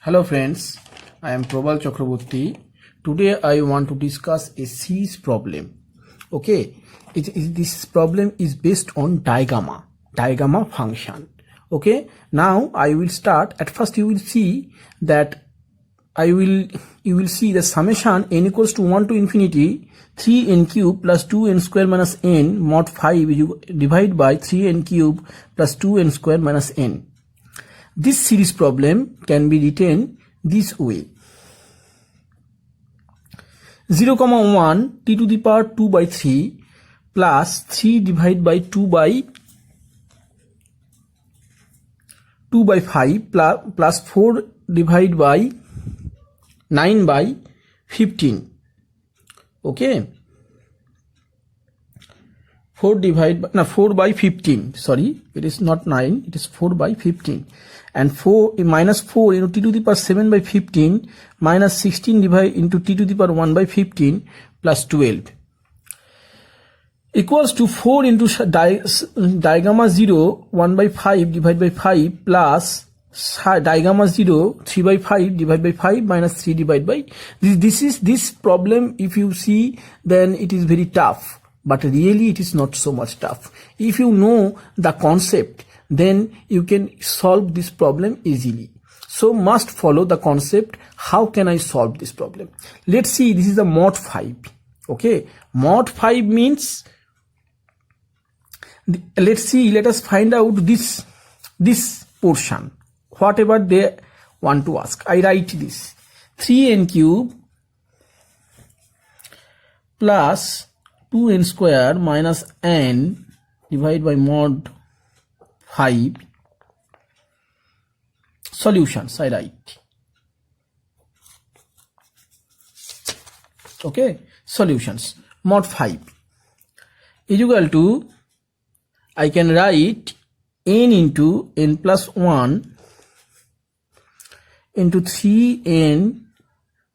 Hello friends, I am Probal Chakraborty. Today I want to discuss a series problem. Okay, this problem is based on digamma function. Okay, now I will start. At first you will see that you will see the summation n equals to 1 to infinity 3n cube plus 2n square minus n mod 5 you divide by 3n cube plus 2n square minus n. This series problem can be written this way. 0, 1 t to the power 2 by 3 plus 3 divided by 2 by 5 plus 4 divided by 9 by 15. Okay. 4 by 15. Sorry, it is not 9. It is 4 by 15. And 4 minus 4 into t to the power 7 by 15 minus 16 divided into t to the power 1 by 15 plus 12 equals to 4 into digamma 0 1 by 5 divided by 5 plus digamma 0 3 by 5 divided by 5 minus 3 divided by this problem. If you see, then it is very tough, but really it is not so much tough. If you know the concept, then you can solve this problem easily. So must follow the concept. How can I solve this problem? Let's see, this is the mod 5. Okay, mod 5 means, let us find out this portion, whatever they want to ask. I write this 3n cube plus 2n square minus n divided by mod 5 solutions. I write. Okay, solutions. Mod 5 is equal to, I can write n into n plus 1 into 3n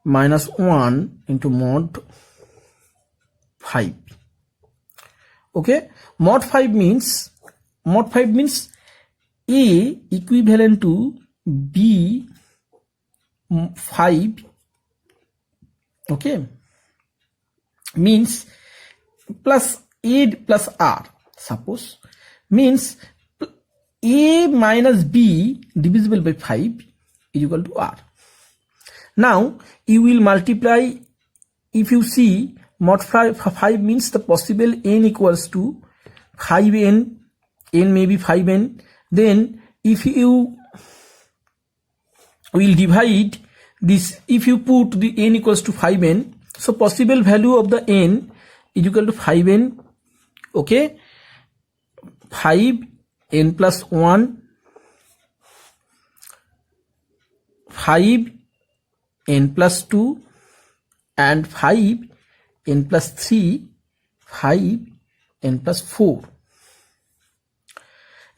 minus 1 into mod 5. Okay, mod 5 means A equivalent to B 5. Okay, means plus A plus R. Suppose means A minus B divisible by 5 is equal to R. Now you will multiply. If you see, mod 5 means the possible n equals to 5n, n may be 5n. Then if you will divide this, if you put the n equals to 5n, so possible value of the n is equal to 5n. Okay, 5n plus 1, 5n plus 2, and 5n plus 3, 5n plus 4.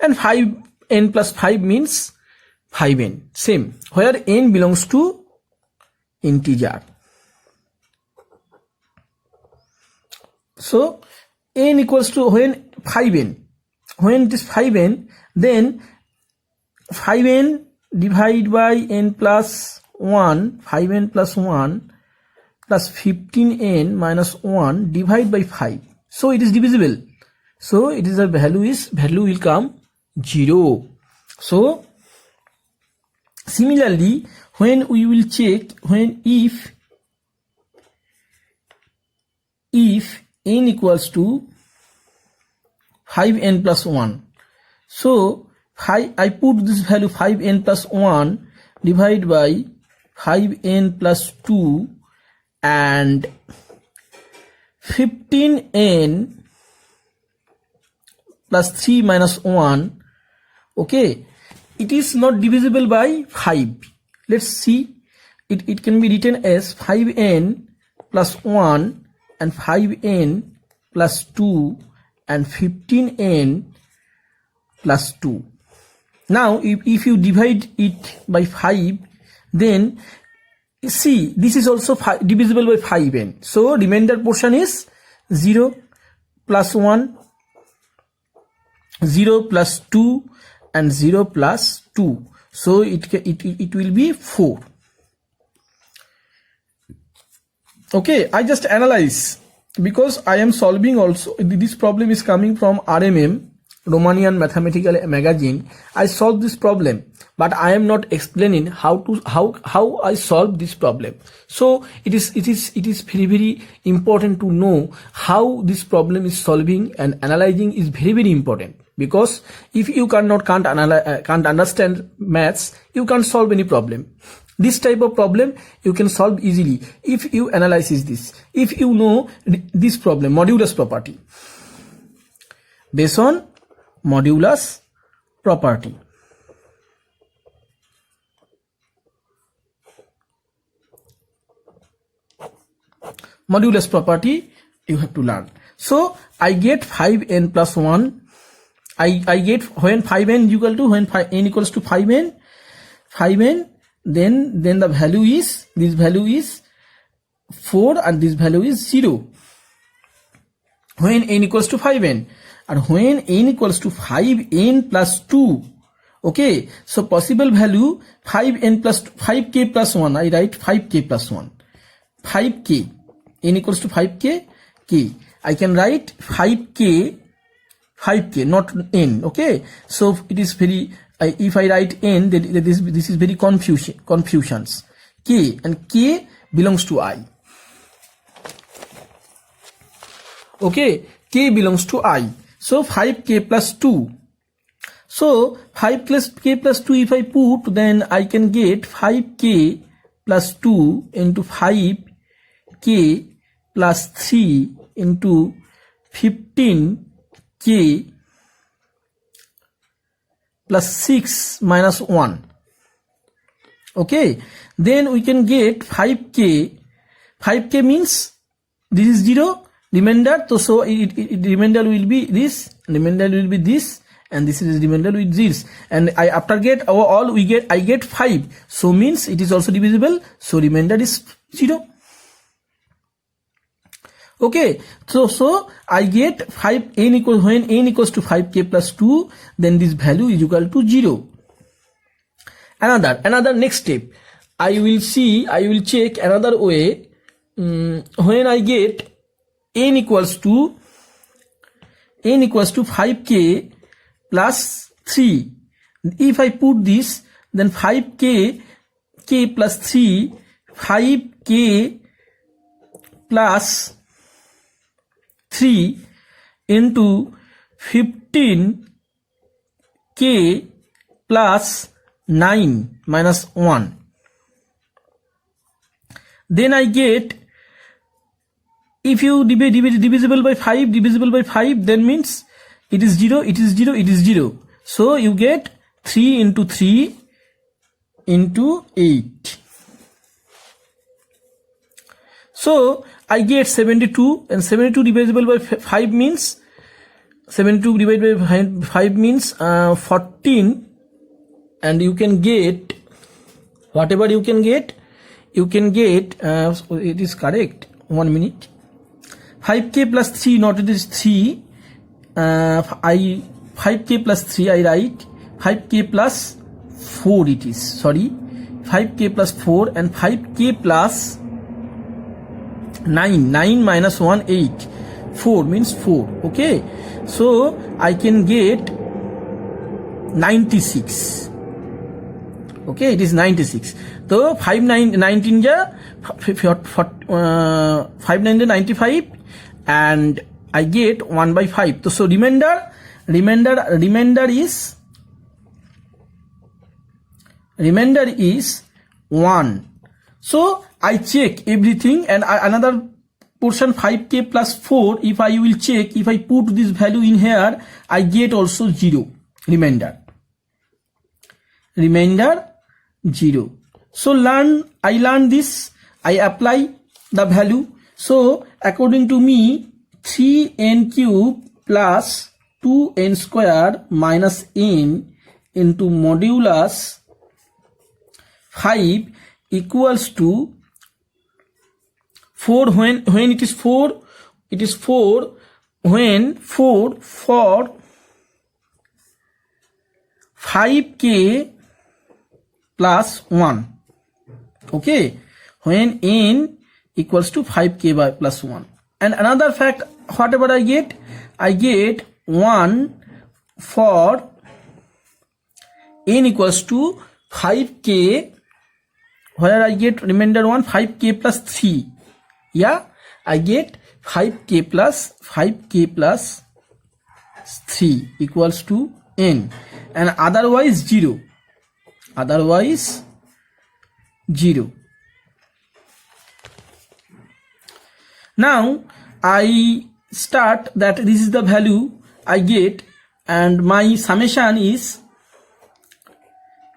And 5n plus 5 means 5n. Same, where n belongs to integer. So n equals to, when 5n, when it is 5n, then 5n divided by n plus 1, 5n plus 1 plus 15n minus 1 divided by 5. So it is divisible. So it is value will come 0. So similarly, when we will check, if n equals to 5n plus 1, so I put this value 5n plus 1 divided by 5n plus 2 and 15n plus 3 minus 1. Okay, it is not divisible by 5. Let's see, it can be written as 5n plus 1 and 5n plus 2 and 15n plus 2. Now if you divide it by 5, then see, this is also divisible by 5n. So remainder portion is 0 plus 1, 0 plus 2 and 0 plus 2. So it will be 4. Okay, I just analyze because I am solving also. This problem is coming from RMM, Romanian Mathematical Magazine. I solve this problem, but I am not explaining how I solve this problem. So it is very important to know how this problem is solving, and analyzing is very important, because if you can't understand maths, you can't solve any problem. This type of problem you can solve easily if you analyze this. If you know this problem, modulus property, based on modulus property. Modulus property you have to learn. So I get 5n plus 1. I get when 5n equal to, when n equals to 5n, then the value is, this value is 4 and this value is 0 when n equals to 5n, and when n equals to 5n plus 2. Okay, so possible value 5n plus 5k plus 1. I write 5k plus 1, 5k, n equals to 5k, k. I can write 5k, not n. Okay, so it is very, if I write n, this is very confusions. K, and k belongs to I. Okay, k belongs to I. So 5k plus 2. So 5k plus 2 if I put, then I can get 5k plus 2 into 5k plus 3 into 15k plus 6 minus 1. Okay, then we can get 5k. 5k means this is 0, remainder, so remainder will be this, remainder will be this, and this is remainder with this, and I after get all we get, I get 5, so means it is also divisible, so remainder is 0. Okay, so I get 5 n equals, when n equals to 5k plus 2, then this value is equal to 0. Another next step, I will check another way. When I get n equals to 5k plus 3, if I put this, then 5k plus 3, 5k plus 3 into 15k plus 9 minus 1. Then I get, if you divisible by 5, then means it is 0, it is 0, it is 0. So you get 3 into 3 into 8. So I get 72, and 72 divisible by 5 means, 72 divided by 5 means 14, and you can get whatever you can get, it is correct. 1 minute. 5k plus 3, not it is 3. 5k plus 3 I write 5k plus 4, it is, sorry, 5k plus 4 and 5k plus 9 minus 1 8, 4 means 4. Okay, so I can get 96. Okay, it is 96. So 5 9 19 ja 5 9 95, and I get 1 by 5. So remainder is 1. So I check everything, and another portion 5k plus 4, if I will check, if I put this value in here, I get also 0, remainder 0. So I learn this, I apply the value. So according to me, 3n cube plus 2n square minus n into modulus 5 equals to 4. When it is 4, when 4 for 5k plus 1. Okay, when n equals to 5k by plus 1. And another fact, whatever I get 1 for n equals to 5k, where I get remainder 1, 5k plus 3. Yeah, I get 5k plus 3 equals to n, and otherwise 0. Now I start that this is the value I get, and my summation is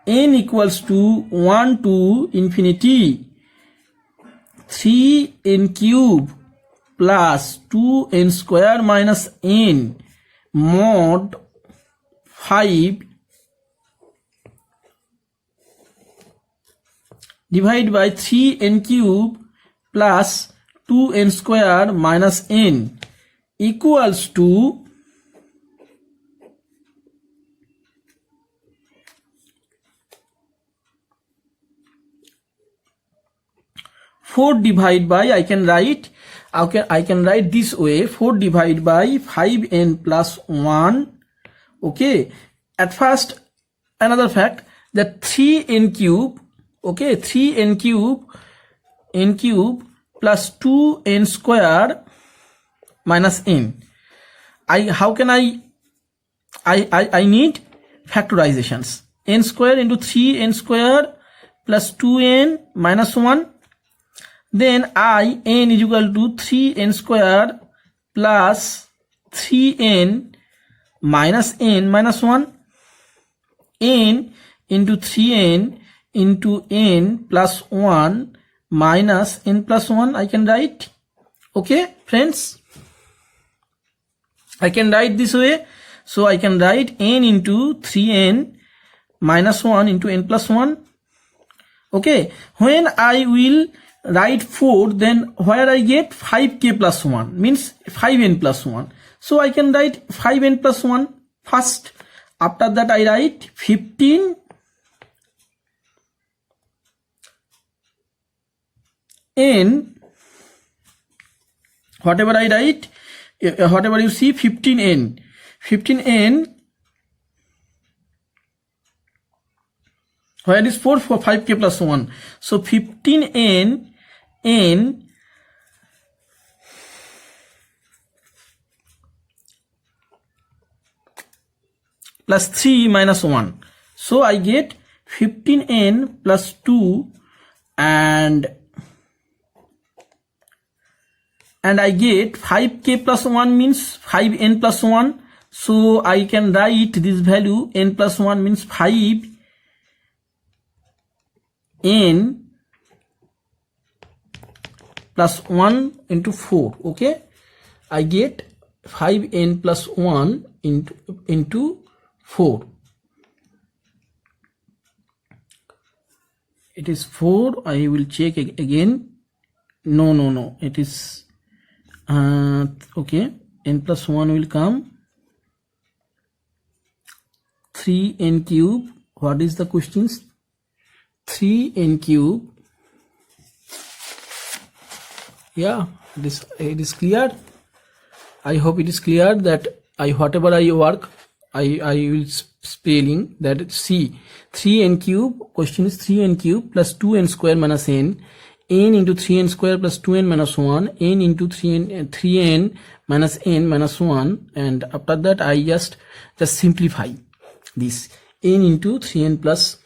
n equals to 1 to infinity 3n cube plus 2n square minus n mod 5 divided by 3n cube plus 2n square minus n equals to 4 divided by, I can write this way, 4 divided by 5n plus 1. Okay, at first another fact, that 3n cube, okay, 3n cube plus 2n square minus n. I need factorizations. N square into 3n square plus 2n minus 1. Then n is equal to 3n square plus 3n minus n minus 1. N into 3n into n plus 1 minus n plus 1 I can write. Okay, friends, I can write this way. So I can write n into 3n minus 1 into n plus 1. Okay, when I will write 4, then where I get 5k plus 1 means 5n plus 1. So I can write 5n plus 1 first. After that I write 15 n, whatever I write, whatever you see, 15n where is 4 for 5k plus 1. So 15n n plus 3 minus 1. So I get 15n plus 2 and I get 5k plus 1 means 5n plus 1. So I can write this value, n plus 1 means 5n plus 1 into 4. Okay, I get 5n plus 1 into 4. It is 4. I will check again. No, it is okay, n plus 1 will come 3n cube. What is the questions? 3n cube. Yeah, it is clear. I hope it is clear that whatever I work, I will spelling that. See, 3n cube, question is 3n cube plus 2n square minus n into 3n square plus 2n minus 1, n into 3n minus n minus 1, and after that I just simplify this n into 3n plus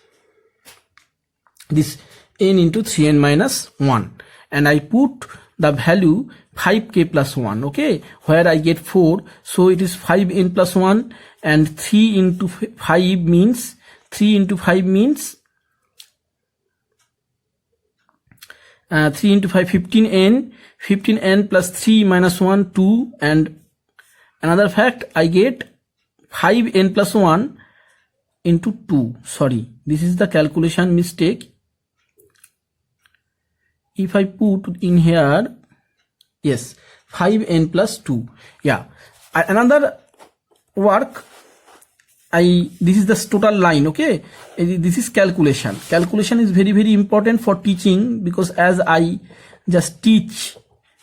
this n into 3n minus 1, and I put the value 5k plus 1. Okay, where I get 4, so it is 5n plus 1, and 3 into 5 means 3 into 5 means 3 into 5 15n plus 3 minus 1 2, and another fact I get 5n plus 1 into 2. Sorry, this is the calculation mistake. If I put in here, yes, 5n plus 2. Yeah, another work this is the total line. Okay, this is calculation. Calculation is very, very important for teaching, because as I just teach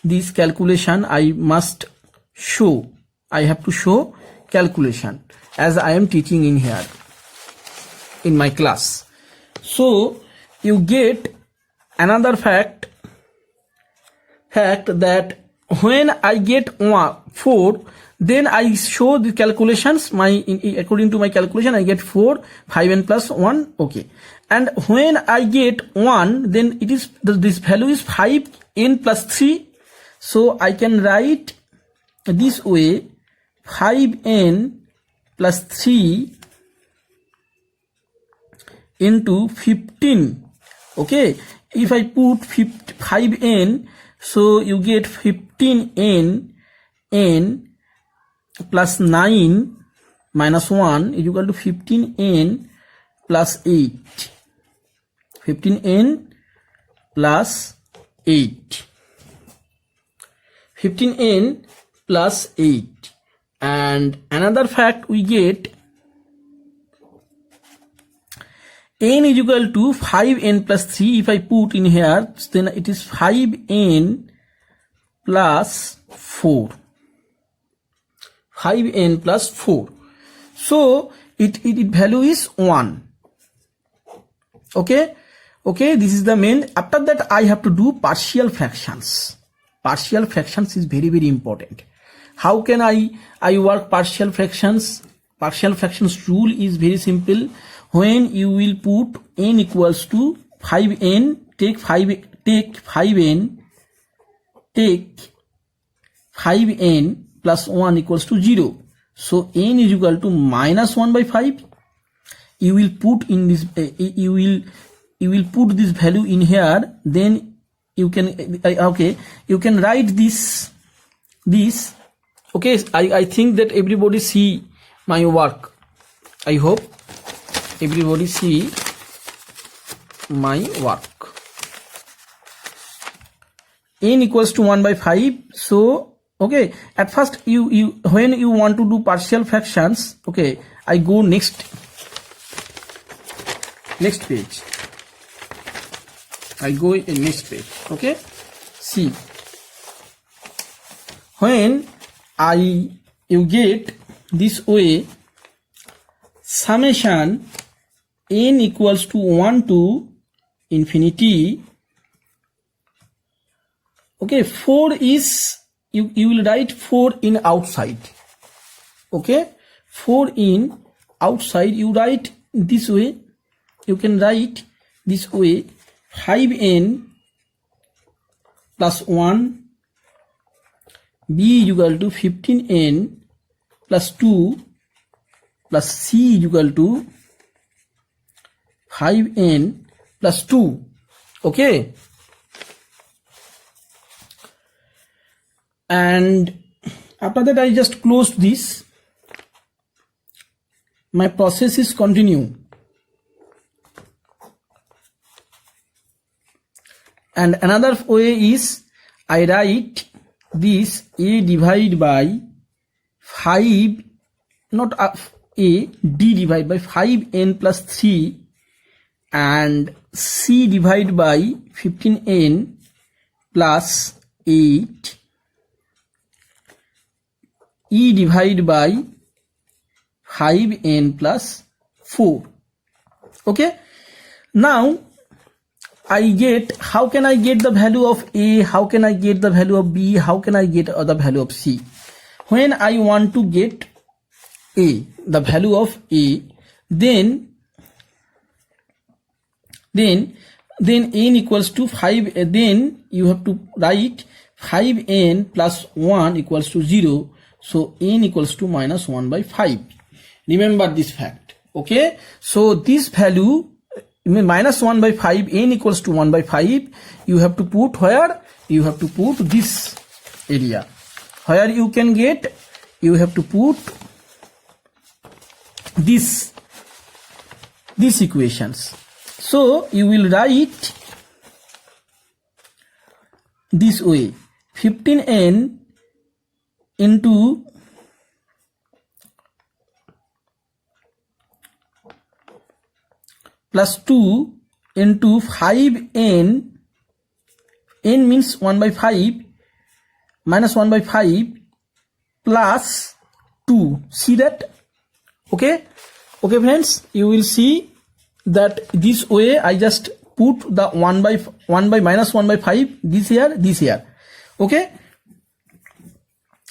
this calculation, I must show, I have to show calculation as I am teaching in here in my class. So you get another fact that when I get 4, then I show the calculations, according to my calculation I get 4, 5n plus 1. Okay, and when I get 1, then it is this value is 5n plus 3. So I can write this way, 5n plus 3 into 15. Okay, if I put 5n, so you get 15n plus 9 minus 1 is equal to 15n plus 8. 15n plus 8. 15n plus 8. And another fact we get, n is equal to 5n plus 3. If I put in here, then it is 5n plus 4. 5n plus 4. So it value is 1. Okay, this is the main. After that I have to do partial fractions. Partial fractions is very, very important. How can I work partial fractions? Partial fractions rule is very simple. When you will put n equals to 5n, take 5n plus 1 equals to 0. So n is equal to minus 1 by 5. You will put in this, you will put this value in here. Then you can you can write this. Okay, I think that everybody see my work. I hope everybody see my work. N equals to 1 by 5. So okay, at first you when you want to do partial fractions, okay, I go next page. I go in next page. Okay, see, when you get this way, summation n equals to 1 to infinity. Okay, 4 is, you will write 4 in outside. Okay, 4 in outside, you write this way. You can write this way, 5n plus 1 b is equal to 15n plus 2 plus c is equal to 5n plus 2. Okay, and after that I just close this. My process is continue. And another way is I write this a divided by 5, not a, d divided by 5n plus 3 and c divided by 15n plus 8, e divided by 5n plus 4. Okay, now I get, how can I get the value of a, how can I get the value of b, how can I get the value of c? When I want to get a, the value of a, then n equals to 5, then you have to write 5n plus 1 equals to 0. So n equals to minus 1 by 5. Remember this fact. Okay, so this value minus 1 by 5, n equals to 1 by 5, you have to put where? You have to put this area. Where you can get, you have to put these equations. So you will write this way, 15n into plus 2 into 5n, n means 1 by 5 minus 1 by 5 plus 2. See that? Okay friends, you will see that this way I just put the 1 by minus 1 by 5 this here, okay,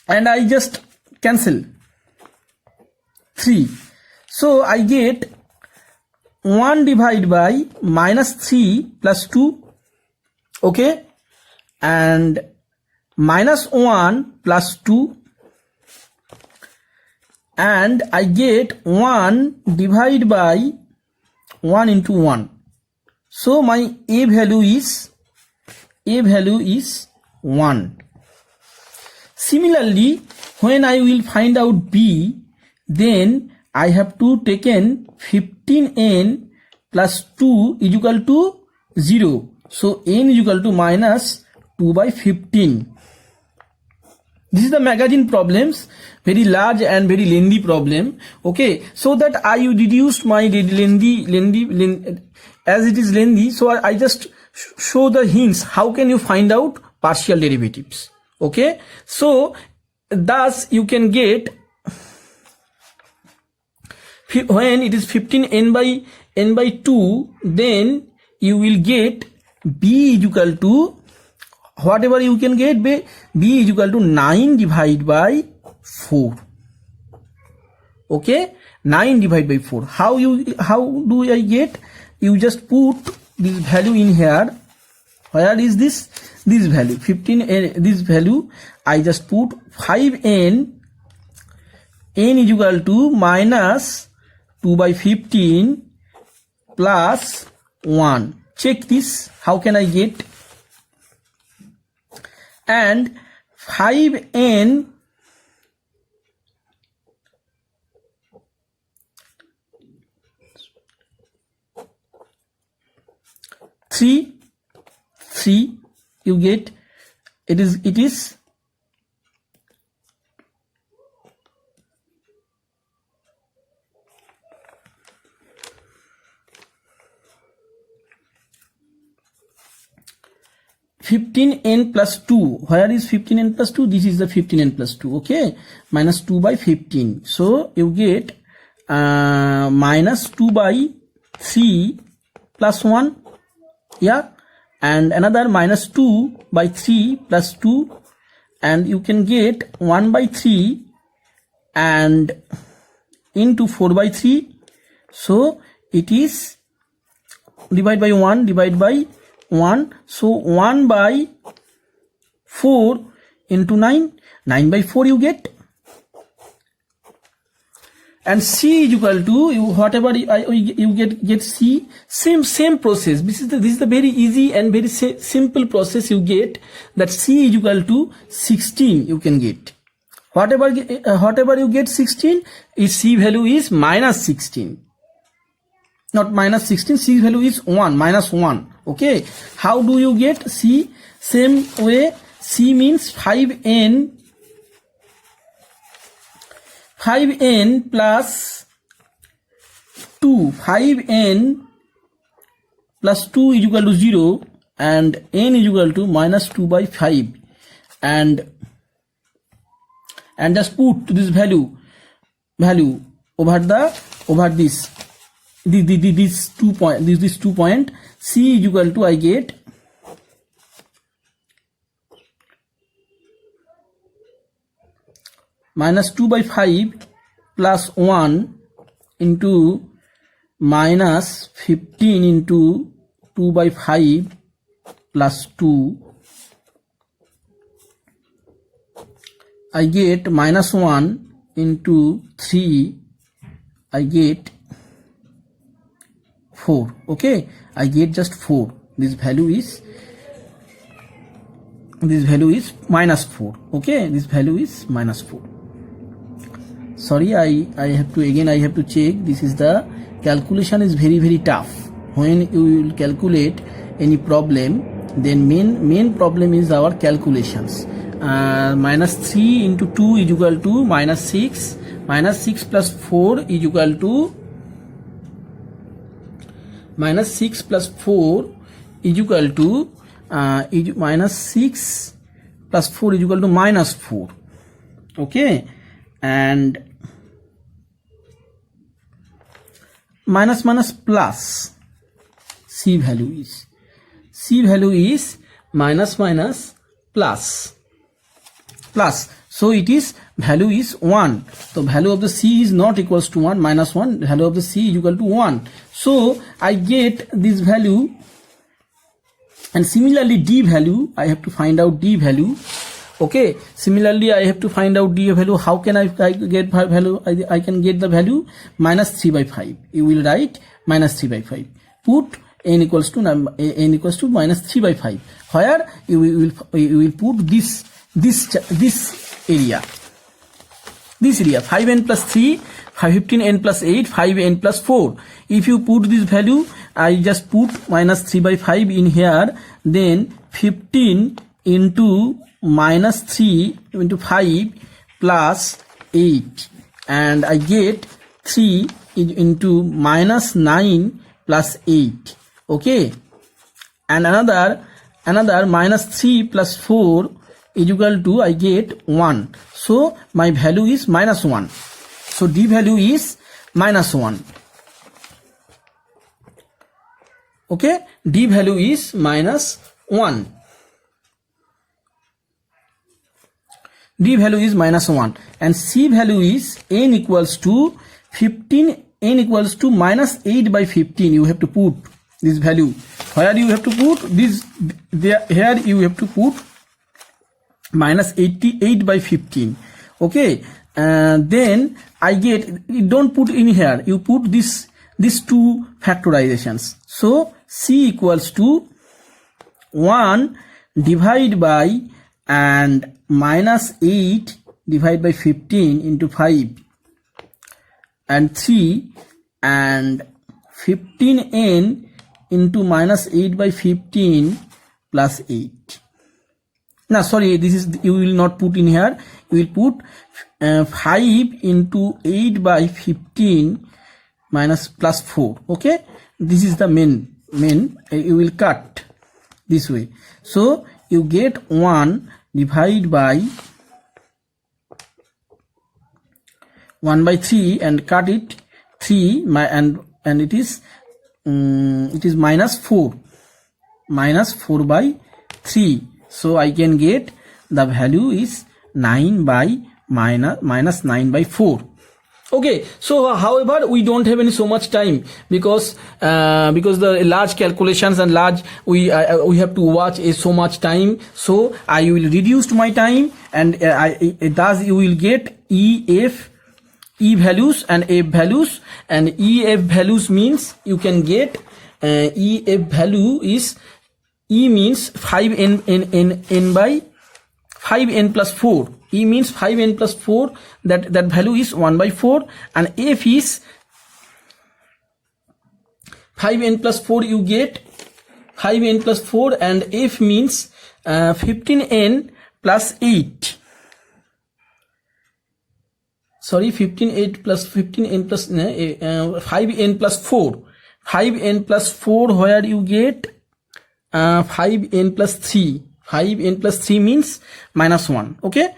and I just cancel 3. So I get 1 divided by minus 3 plus 2, okay, and minus 1 plus 2, and I get 1 divided by 1 into 1. So my a value is 1. Similarly, when I will find out b, then I have to taken 15n plus 2 is equal to 0. So n is equal to minus 2 by 15. This is the magazine problems, very large and very lengthy problem. Okay, so that I reduced my lengthy as it is lengthy. So I just show the hints. How can you find out partial derivatives? Okay, so thus you can get, when it is 15n by 2, then you will get b is equal to, whatever you can get, b is equal to 9 divided by 4. Okay, 9 divided by 4. How do I get? You just put this value in here. Where is this value? 15n, this value I just put 5n, n is equal to minus 2 by 15 plus 1. Check this, how can I get? And 5n three you get, it is 15n plus 2. Where is 15n plus 2? This is the 15n plus 2. Okay, minus 2 by 15. So you get minus 2 by 3 plus 1. Yeah, and another minus 2 by 3 plus 2, and you can get 1 by 3 and into 4 by 3. So it is divided by 1, divided by 1. So 1 by 4 into 9 by 4 you get. And c is equal to, whatever you get c, same process. This is the very easy and very simple process. You get that c is equal to 16 you can get. Whatever you get 16, is c value is minus 16. Not minus 16, c value is 1, minus 1. Okay, how do you get c? Same way, c means 5n plus 2. 5n plus 2 is equal to 0, and n is equal to minus 2 by 5, and just put this value over this 2 point, c is equal to, I get minus 2 by 5 plus 1 into minus 15 into 2 by 5 plus 2. I get minus 1 into 3, I get 4. Okay, I get just 4. This value is minus 4. Okay, this value is minus 4. Sorry, I have to check. This is the calculation is very tough. When you will calculate any problem, then main problem is our calculations. Minus 3 into 2 is equal to minus 6. Minus 6 plus 4 is equal to minus 6 plus 4 is equal to minus 6 plus 4 is equal to minus 4. Okay, and minus plus C value is minus plus. So it is value is 1. So value of the C is not equals to 1, minus 1. Value of the C is equal to 1. So I get this value, and similarly D value, I have to find out D value. Okay, similarly I have to find out D value. How can I get value? I can get the value minus 3 by 5. You will write minus 3 by 5. Put n equals to minus 3 by 5. Where you will put this area. This area 5n plus 3, 15n plus 8, 5n plus 4. If you put this value, I just put minus 3 by 5 in here, then 15 into minus 3 into 5 plus 8, and I get 3 into minus 9 plus 8. Okay, and another minus 3 plus 4 is equal to, I get 1. So my value is minus 1. So D value is minus 1. Okay, D value is minus 1. D value is minus 1, and C value is n equals to 15, n equals to minus 8 by 15. You have to put this value. Where you have to put this, there, here you have to put minus 88 by 15. Okay, then I get, don't put in here, you put these two factorizations. So C equals to 1 divided by and minus 8 divided by 15 into 5 and 3 and 15n into minus 8 by 15 plus 8. Now sorry, this is, you will not put in here, you will put 5 into 8 by 15 minus plus 4. Okay, this is the main you will cut this way. So you get 1 divided by 1 by 3 and cut it 3 and it is minus 4 by 3. So I can get the value is 9 by minus 9 by 4. Okay, so however we don't have any so much time because the large calculations and large we have to watch is so much time. So I will reduce my time, and thus you will get E values and F values, and EF values means you can get EF value is E means 5n by 5n plus 4. E means 5n plus 4, that value is 1 by 4, and F is 5n plus 4, you get 5n plus 4, and F means 15n plus 8. Sorry, 15n plus 5n plus 4. 5n plus 4, where you get 5n plus 3. 5n plus 3 means minus 1. Okay,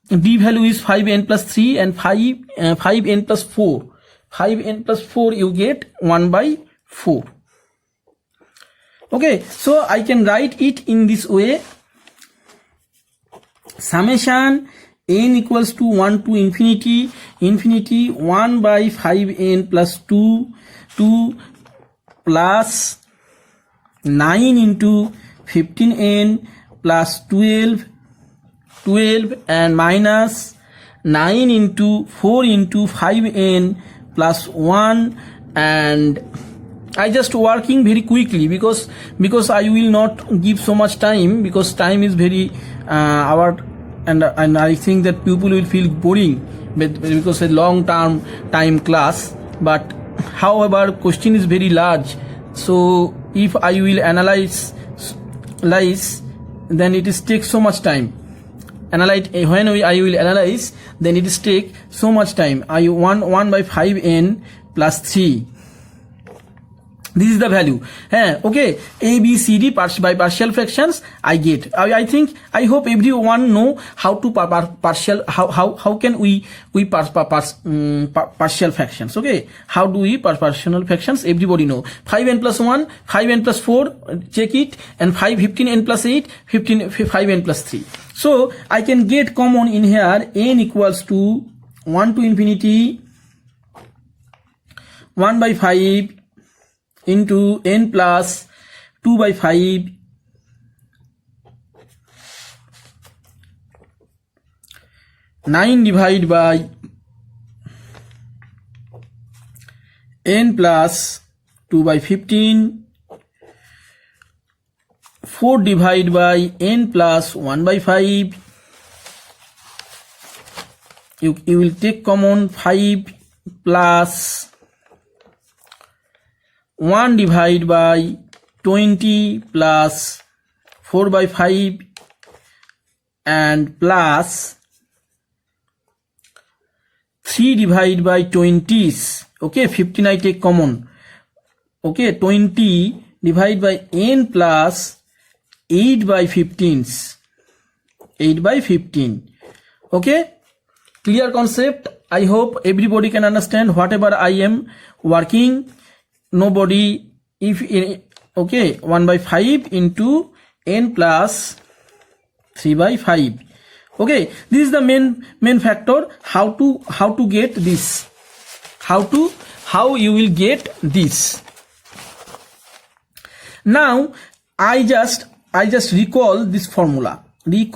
D value is 5n plus 3 and 5n plus 4. 5n plus 4 you get 1 by 4. Okay, so I can write it in this way. Summation n equals to 1 to infinity 1 by 5n plus 2 plus 9 into 15n plus 12 and minus 9 into 4 into 5n plus 1, and I just working very quickly because I will not give so much time, because time is very and I think that people will feel boring because a long time class. But however, question is very large, so if I will analyze, then it is take so much time. When I will analyze, then it is take so much time. 1 by 5n plus 3. This is the value. Okay, A, B, C, D by partial fractions I get. I think, I hope everyone know how to partial, how can we partial fractions. Okay, how do we partial fractions? Everybody know. 5n plus 1, 5n plus 4, check it, and 15n plus 8, 5n plus 3. So I can get common in here n equals to 1 to infinity 1 by 5 into n plus 2 by 5 9 divided by n plus 2 by 15 4 divided by n plus 1 by 5. You will take common 5 plus 1 divided by 20 plus 4 by 5 and plus 3 divided by 20s. Okay, 15 I take common. Okay, 20 divided by n plus 8 by 15s. 8 by 15. Okay, clear concept. I hope everybody can understand whatever I am working. Nobody, if okay, 1 by 5 into n plus 3 by 5. Okay, this is the main factor. How to get this? How you will get this? Now I just recall this formula. This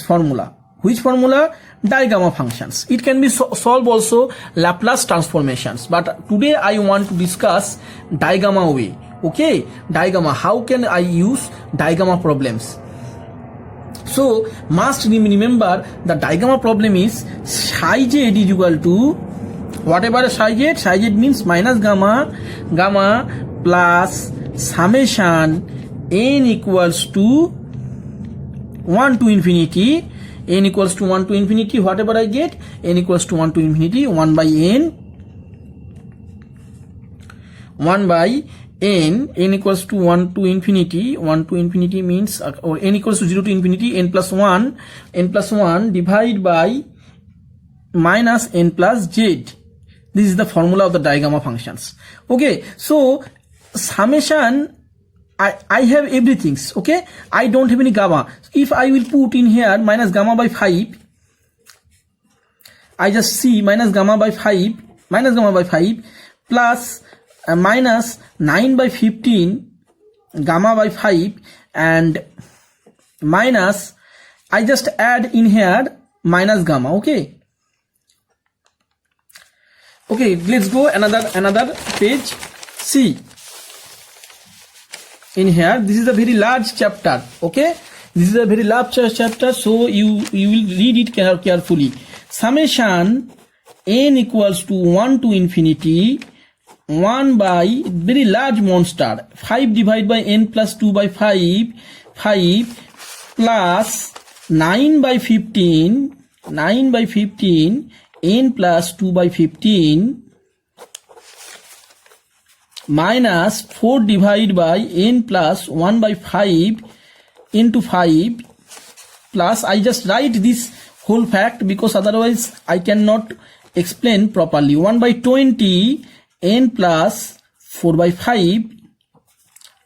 formula. Which formula? Digamma functions. It can be solved also Laplace transformations, but today I want to discuss digamma way. Okay, digamma. How can I use digamma problems? So must remember the digamma problem is psi z is equal to whatever psi z means minus gamma plus summation n equals to 1 to infinity. N equals to 1 to infinity, whatever I get, n equals to 1 to infinity, 1 by n equals to 1 to infinity, 1 to infinity means, or n equals to 0 to infinity, n plus 1 divided by minus n plus z. This is the formula of the digamma functions. Okay, so summation, I have everything. Okay, I don't have any gamma. If I will put in here minus gamma by 5, I just see minus gamma by 5 plus minus 9 by 15 gamma by 5 and minus, I just add in here minus gamma. Okay, let's go another page. See, in here, this is a very large chapter. Okay, this is a very large chapter, so you will read it carefully. Summation n equals to 1 to infinity 1 by very large monster 5 divided by n plus 2 by 5 plus 9 by 15 n plus 2 by 15 minus 4 divided by n plus 1 by 5 into 5 plus, I just write this whole fact because otherwise I cannot explain properly, 1 by 20 n plus 4 by 5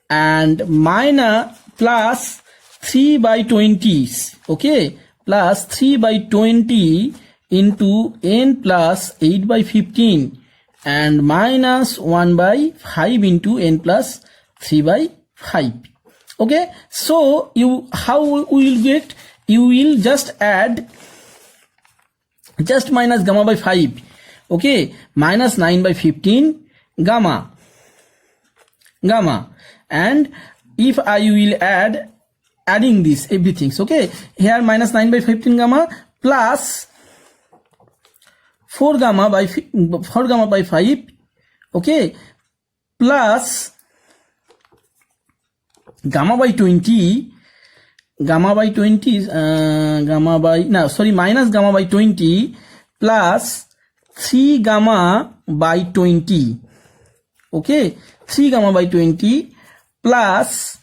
and minus plus 3 by 20s. Okay, plus 3 by 20 into n plus 8 by 15 and minus 1 by 5 into n plus 3 by 5. Okay, so how we will get? You will just add just minus gamma by 5. Okay, minus 9 by 15 gamma, and if I will adding this everything. Okay, here minus 9 by 15 gamma plus 4 gamma by 5. Okay, plus gamma by 20 minus gamma by 20 plus 3 gamma by 20. Okay, 3 gamma by 20 plus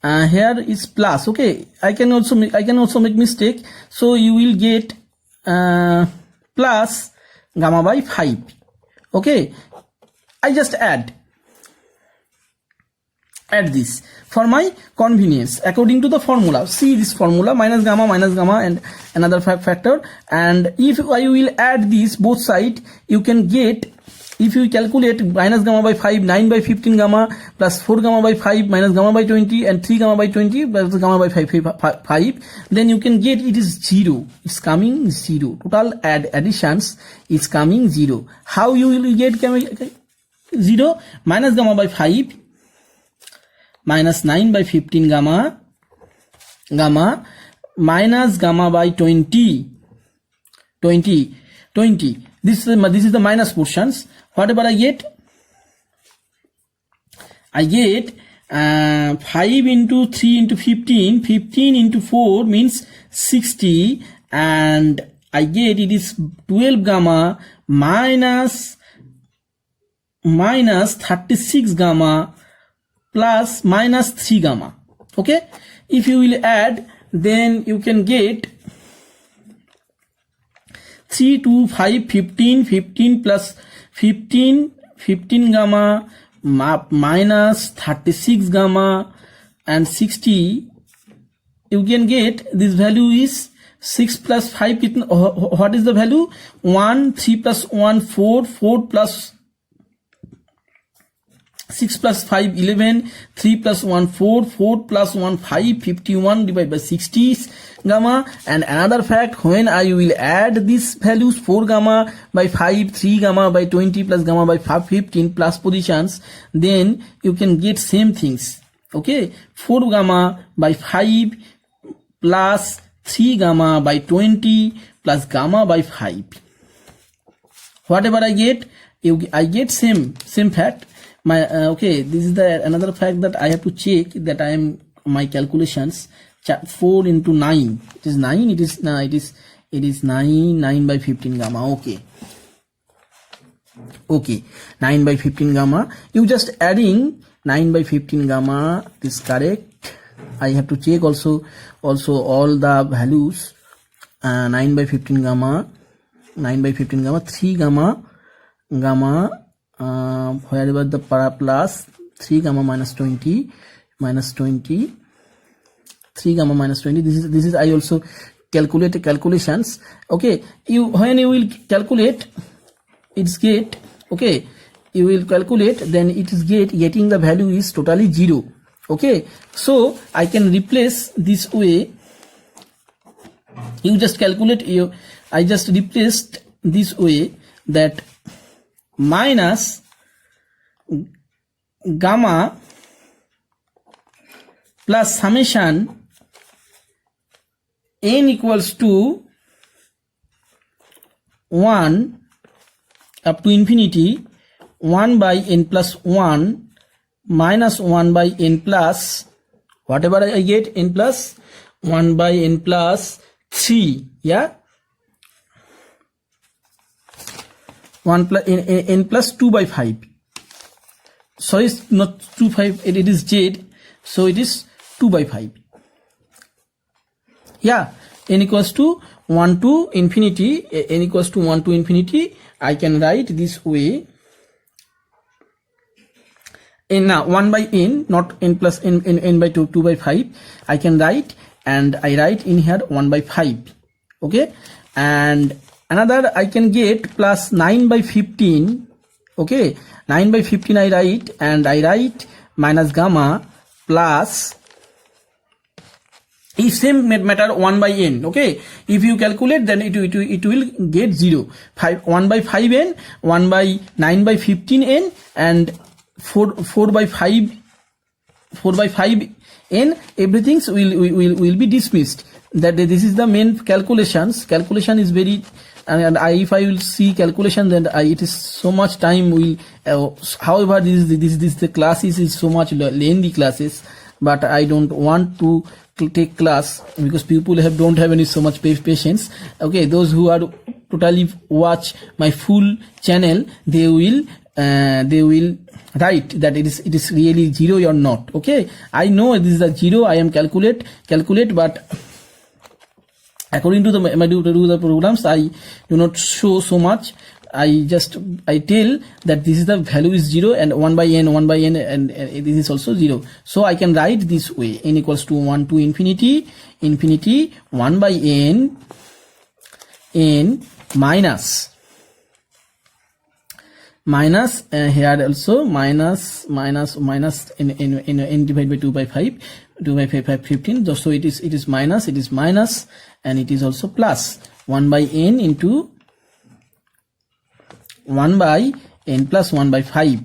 here is plus. Okay, I can also make mistake, so you will get plus gamma by 5. Okay, I just add this for my convenience according to the formula. See this formula, minus gamma and another factor, and if I will add this both side, you can get, if you calculate minus gamma by 5, 9 by 15 gamma plus 4 gamma by 5 minus gamma by 20 and 3 gamma by 20 plus gamma by 5, then you can get it is 0. It's coming 0. Total additions is coming 0. How you will get 0? Minus gamma by 5 minus 9 by 15 gamma minus gamma by 20. This is the minus portions. Whatever I get 5 into 3 into 15 into 4 means 60, and I get it is 12 gamma minus 36 gamma plus minus 3 gamma. Okay, if you will add, then you can get 3 to 5, 15 plus 15 gamma minus 36 gamma and 60. You can get this value is 6 plus 5. What is the value? 1, 3 plus 1, 4 plus 6 plus 5, 11, 3 plus 1, 4 plus 1, 5, 51 divided by 60 gamma. And another fact, when I will add these values, 4 gamma by 5, 3 gamma by 20 plus gamma by 15 plus positions, then you can get same things. Okay, 4 gamma by 5 plus 3 gamma by 20 plus gamma by 5. Whatever I get, I get same fact. Okay, this is the another fact that I have to check that I am my calculations. 4 into 9, it is 9. It is 9 by 15 gamma. Okay, 9 by 15 gamma. You just adding 9 by 15 gamma. This correct. I have to check also all the values. 9 by 15 gamma, 3 gamma, wherever the plus 3 gamma minus 20, 3 gamma minus 20. This is I also calculate calculations. Okay, when you will calculate, it's get, okay, you will calculate, then it is getting the value is totally 0. Okay, so I can replace this way. You just calculate, I just replaced this way, that minus gamma plus summation n equals to 1 up to infinity, 1 by n plus 1 minus 1 by n plus whatever I get, n plus 1 by n plus 3. Yeah, 1 plus n plus 2 by 5. Sorry, it's not 2 5, it is z, so it is 2 by 5. Yeah, n equals to 1 to infinity, n equals to 1 to infinity. I can write this way. N now 1 by n, not n plus n by 2 by 5. I can write, and I write in here 1 by 5. Okay, and another I can get plus 9 by 15. Okay, 9 by 15 I write, and I write minus gamma plus, if same matter 1 by n. Okay, if you calculate, then it will get 0. 1 by 5n, 1 by 9 by 15n, and 4 by 5 n, everything will be dismissed. That this is the main calculations. Calculation is very, and if I will see calculation, then it is so much time will. However, this the class is so much lengthy classes, but I don't want to take class because people don't have any so much patience. Okay, those who are totally watch my full channel, they will write that it is really 0 or not. Okay, I know this is a 0. I am calculate, but according to the programs, I do not show so much. I tell that this is the value is 0 and 1 by n, and this is also 0. So I can write this way: n equals to 1 to infinity 1 by n minus here also minus n divided by 2 by 5 15. So it is minus, and it is also plus 1 by n into 1 by n plus 1 by 5.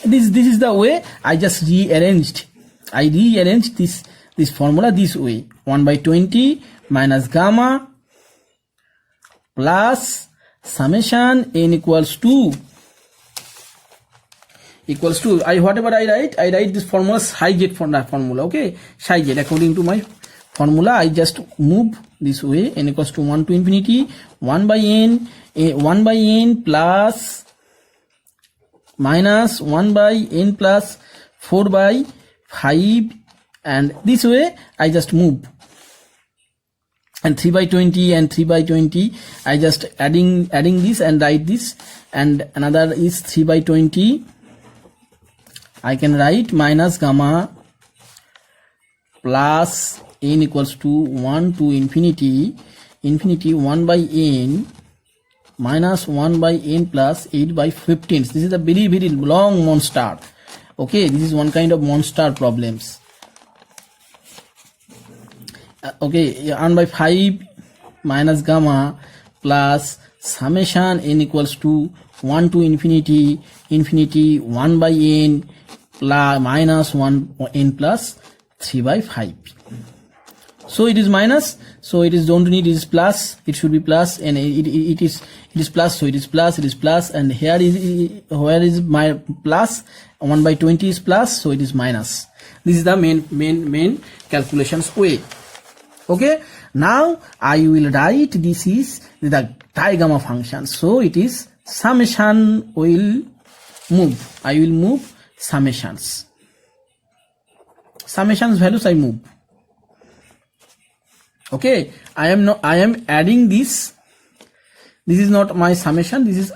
This is the way I just rearranged. I rearranged this formula this way: 1 by 20 minus gamma plus summation n equals to whatever I write this formula psi z formula. Okay, psi z according to my formula. I just move this way: n equals to 1 to infinity 1 by n plus minus 1 by n plus 4 by 5, and this way I just move. And 3 by 20 and 3 by 20, I just adding this and write this, and another is 3 by 20. I can write minus gamma plus n equals to 1 to infinity 1 by n minus 1 by n plus 8 by 15. This is a very long monster. Okay, this is one kind of monster problems. Okay, 1 by 5 minus gamma plus summation n equals to 1 to infinity 1 by n plus minus 1 n plus 3 by 5. So it is minus, so it is don't need, it is plus, it should be plus, and it is plus, so it is plus, and here is where is my plus? 1 by 20 is plus, so it is minus. This is the main calculations way. Okay, now I will write this is the digamma function. So it is summation will move. I will move summations values I move. Okay, I am adding this. This is not my summation. This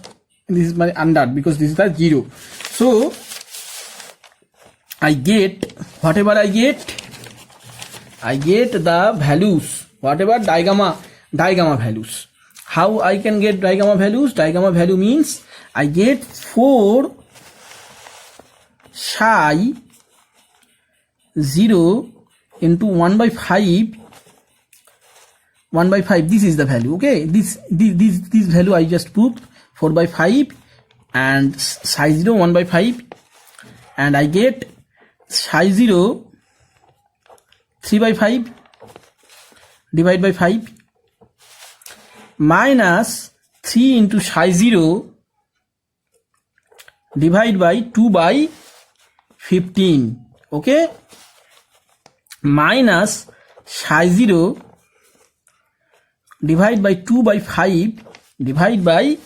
is my under, because this is the 0. So I get whatever I get the values, whatever digamma values. How I can get digamma values? Digamma value means I get 4 psi 0 into 1 by 5. This is the value. Okay, this value I just put 4 by 5 and psi 0 1 by 5, and I get psi 0 3 by 5 divide by 5 minus 3 into psi 0 divide by 2 by 15. Okay, minus psi 0 divide by 2 by 5 divide by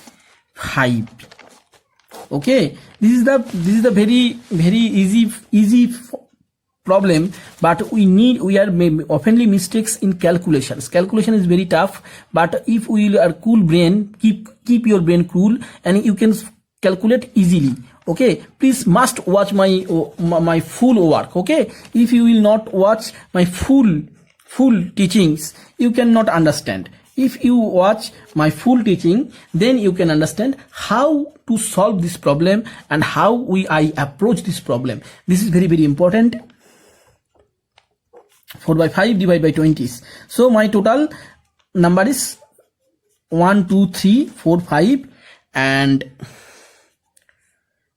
5. Okay, this is the very easy problem, but we are oftenly mistakes in calculations. Calculation is very tough, but if we are cool brain, keep your brain cool, and you can calculate easily. Okay, please must watch my full work. Okay, if you will not watch my full teachings, you cannot understand. If you watch my full teaching, then you can understand how to solve this problem and how I approach this problem. This is very important. 4 by 5 divided by 20s. So my total number is 1 2 3 4 5, and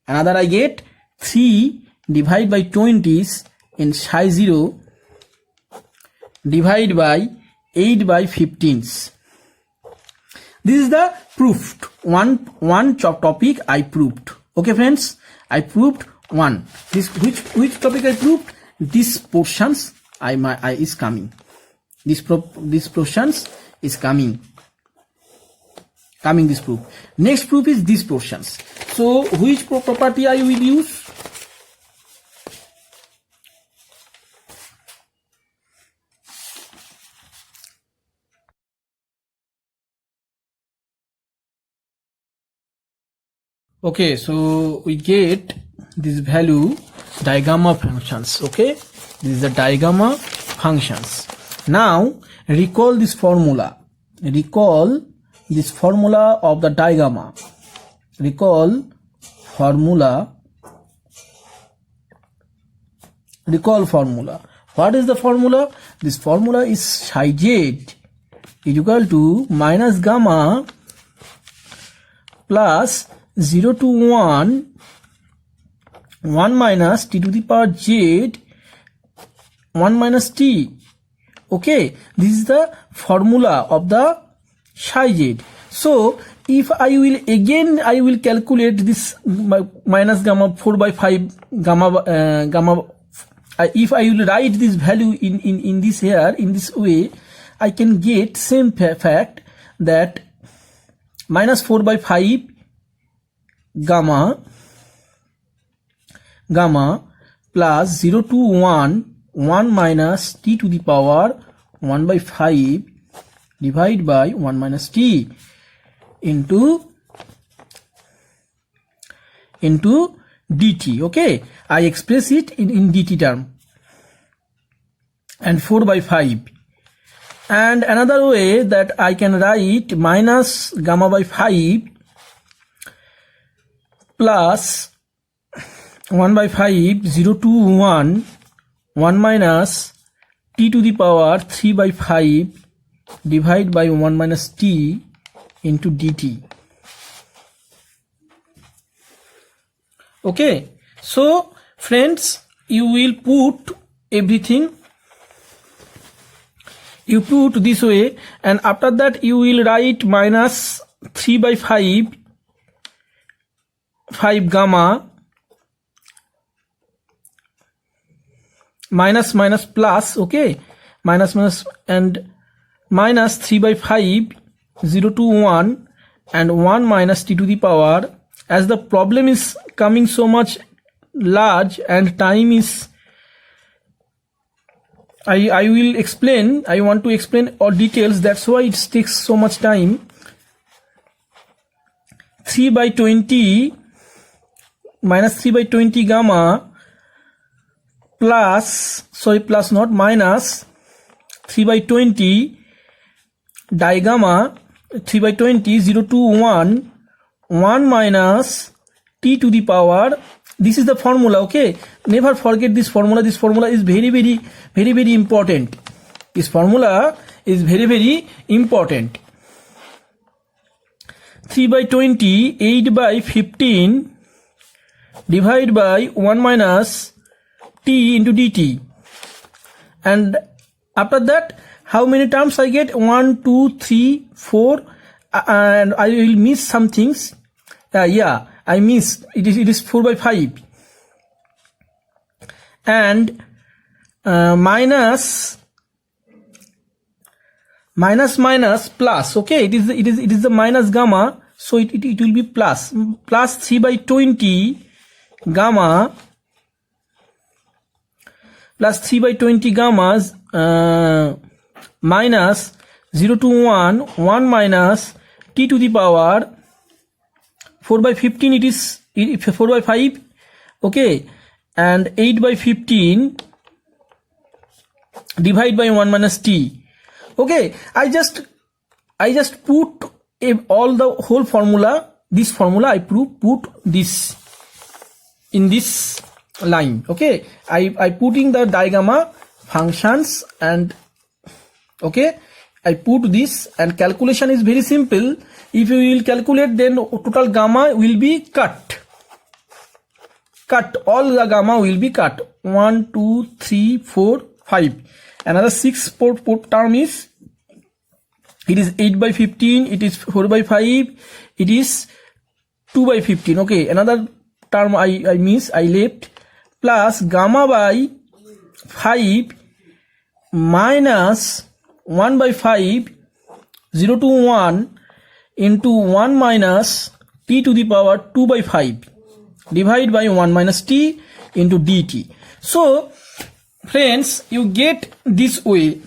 another I get 3 divided by 20s in psi 0 divide by 8 by 15s. This is the proved one topic I proved. Okay friends, I proved 1. This which topic I proved? This portions I is coming. This portions is coming this proof. Next proof is these portions. So which property I will use? Okay, so we get this value digamma functions. Okay, this is the digamma functions. Now recall this formula. Recall this formula of the digamma. Recall formula. What is the formula? This formula is psi z is equal to minus gamma plus 0 to 1 minus t to the power z 1 minus t. Okay, this is the formula of the psi z. So if I will calculate this minus gamma 4 by 5 gamma if I will write this value in this here, in this way, I can get same fact that minus 4 by 5 gamma plus 0 to 1 minus t to the power 1 by 5 divided by 1 minus t into dt. Okay, I express it in dt term, and 4 by 5. And another way that I can write minus gamma by 5 plus 1 by 5 0 to 1 minus t to the power 3 by 5 divided by 1 minus t into dt. Okay, so friends, you will put everything, you put this way, and after that you will write minus 3 by 5 gamma minus plus. Okay, minus and minus 3 by 5 0 to 1 and 1 minus t to the power. As the problem is coming so much large and time is, I want to explain all details, that's why it takes so much time. 3 by 20 minus 3 by 20 gamma plus 3 by 20 digamma 3 by 20 0 to 1 minus t to the power. This is the formula. Okay, never forget this formula. This formula is very important. This formula is very important. 3 by 20 8 by 15 divided by 1 minus t into dt. And after that, how many terms I get? 1 2 3 4, and I will miss some things. Yeah, I missed. It is 4 by 5 and minus plus. Okay, it is the minus gamma, so it will be plus 3 by 20 gamma plus 3 by 20 gammas minus 0 to 1 minus t to the power 4 by 15. It is 4 by 5. Okay, and 8 by 15 divide by 1 minus t. Okay, I just put all the whole formula. This formula I put this in this line. Okay, I putting the digamma functions, and okay, I put this, and calculation is very simple. If you will calculate, then total gamma will be cut. All the gamma will be cut. 1 2 3 4 5. Another 6 term is, it is 8 by 15, it is 4 by 5, it is 2 by 15. Okay, another term I miss, I left, plus gamma by 5 minus 1 by 5 0 to 1 into 1 minus t to the power 2 by 5 divided by 1 minus t into dt. So friends, you get this way,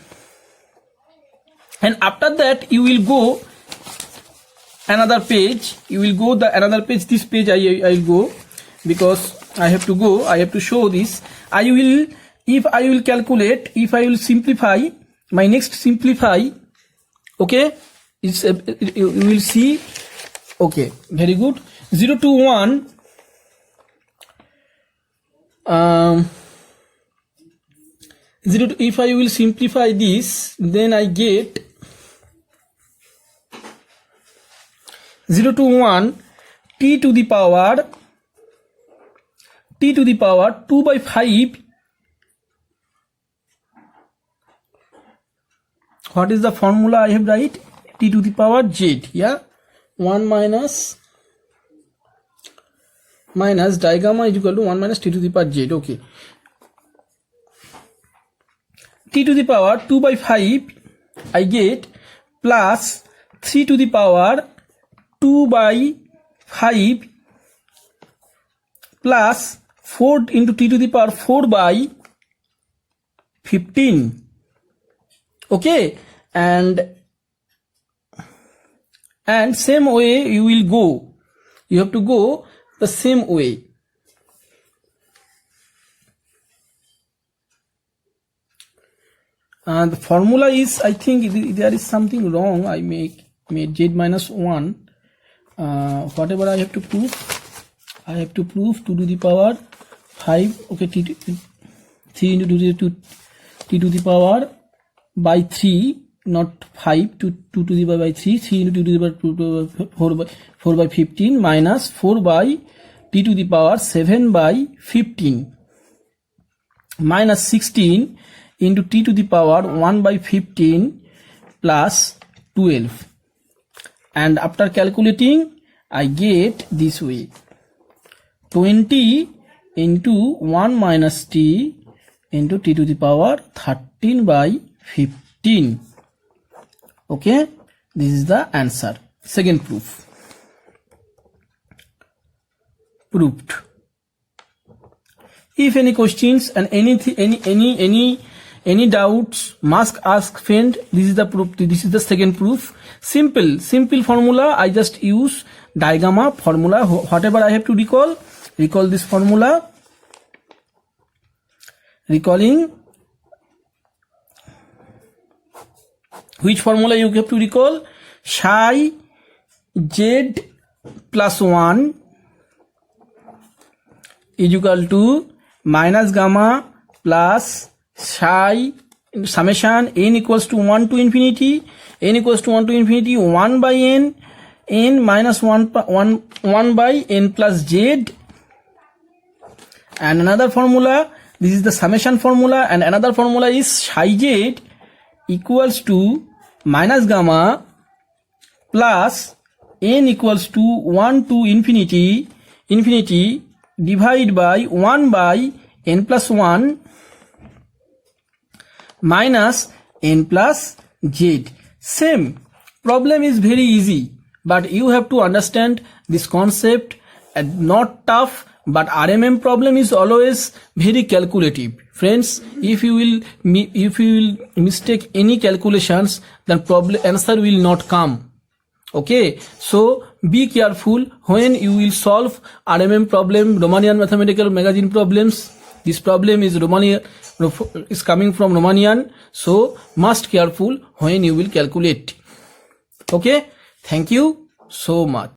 and after that you will go another page. You will go the another page. This page I'll go, because I have to go. I have to show this. If I will calculate, if I will simplify, my next simplify, okay, you will see. Okay, very good. 0 to 1. 0 to, if I will simplify this, then I get 0 to 1 t to the power 2 by 5. What is the formula I have write? T to the power z, yeah, 1 minus digamma is equal to 1 minus t to the power z. Okay, t to the power 2 by 5 I get, plus 3 to the power 2 by 5 plus 4 into t to the power 4 by 15. Okay, and same way you will go. You have to go the same way. The formula is, I think there is something wrong. I made z minus 1. Whatever I have to prove, 2 to the power 5. Okay, 3 into t to the power by 3, not 5, to 2 to the power by 3. 3 into 2 to the power 4 by 15 minus 4 by t to the power 7 by 15 minus 16 into t to the power 1 by 15 plus 12. And after calculating, I get this way: 20 into 1 minus t into t to the power 13 by 15. Okay, this is the answer. Second proof. Proved. If any questions and any doubts, must ask friend. This is the proof. This is the second proof. Simple formula. I just use digamma formula. Whatever I have to recall this formula. Recalling which formula you have to recall? Psi z plus 1 is equal to minus gamma plus psi summation n equals to 1 to infinity 1 by n minus 1 by n plus z. And another formula, this is the summation formula, and another formula is psi z equals to minus gamma plus n equals to 1 to infinity divided by 1 by n plus 1 minus n plus z. Same problem is very easy, but you have to understand this concept, and not tough, but RMM problem is always very calculative. Friends, if you will mistake any calculations, then problem answer will not come. Okay, so be careful when you will solve RMM problem, Romanian Mathematical Magazine problems. This problem is coming from Romanian, so must careful when you will calculate. Okay, thank you so much.